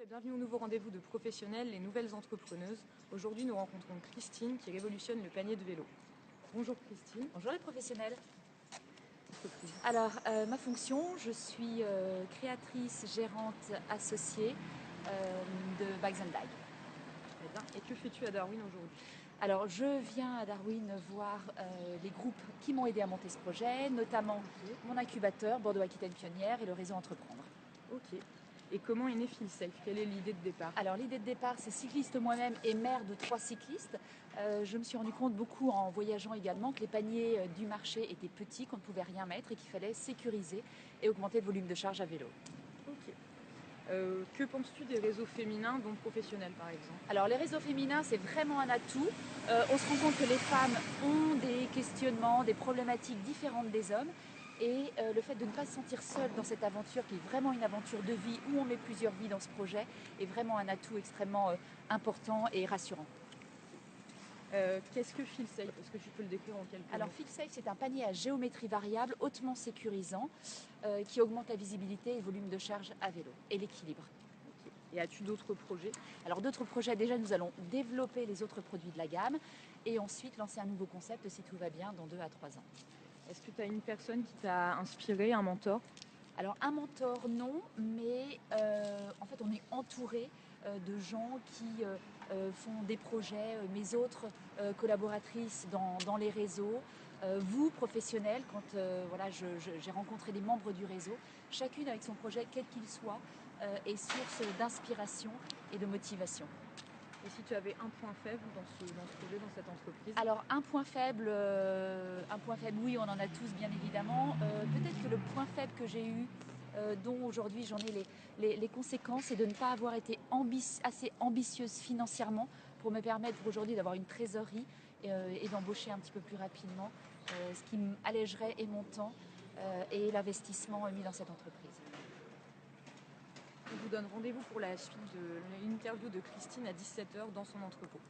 Et bienvenue au nouveau rendez-vous de professionnels, les nouvelles entrepreneuses. Aujourd'hui, nous rencontrons Christine qui révolutionne le panier de vélo. Bonjour Christine. Bonjour les professionnels. Entreprise. Alors, ma fonction, je suis créatrice, gérante associée de Bags & Bag. Très bien. Et que fais-tu à Darwin aujourd'hui? Alors, je viens à Darwin voir les groupes qui m'ont aidé à monter ce projet, notamment mon incubateur, Bordeaux-Aquitaine Pionnière et le réseau Entreprendre. Ok. Et comment est né FeelSafe? Quelle est l'idée de départ? Alors l'idée de départ, c'est cycliste moi-même et mère de 3 cyclistes. Je me suis rendu compte beaucoup en voyageant également que les paniers du marché étaient petits, qu'on ne pouvait rien mettre et qu'il fallait sécuriser et augmenter le volume de charge à vélo. Ok. Que penses-tu des réseaux féminins, dont professionnels par exemple? Alors les réseaux féminins, c'est vraiment un atout. On se rend compte que les femmes ont des questionnements, des problématiques différentes des hommes. Et le fait de ne pas se sentir seule dans cette aventure, qui est vraiment une aventure de vie, où on met plusieurs vies dans ce projet, est vraiment un atout extrêmement important et rassurant. Qu'est-ce que FeelSafe? Est-ce que tu peux le décrire en quelques mots? Alors FeelSafe, c'est un panier à géométrie variable, hautement sécurisant, qui augmente la visibilité et le volume de charge à vélo et l'équilibre. Ok. Et as-tu d'autres projets? Alors d'autres projets, déjà nous allons développer les autres produits de la gamme et ensuite lancer un nouveau concept si tout va bien dans 2 à 3 ans. Est-ce que tu as une personne qui t'a inspiré, un mentor? Alors un mentor non, mais en fait on est entouré de gens qui font des projets, mes autres collaboratrices dans les réseaux, vous professionnels, quand voilà, j'ai rencontré des membres du réseau, chacune avec son projet quel qu'il soit est source d'inspiration et de motivation. Et si tu avais un point faible dans ce projet, dans cette entreprise? Alors un point faible, oui, on en a tous bien évidemment. Peut-être que le point faible que j'ai eu, dont aujourd'hui j'en ai les conséquences, c'est de ne pas avoir été assez ambitieuse financièrement pour me permettre aujourd'hui d'avoir une trésorerie et d'embaucher un petit peu plus rapidement, ce qui allégerait et mon temps et l'investissement mis dans cette entreprise. On vous donne rendez-vous pour la suite de l'interview de Christine à 17 h dans son entrepôt.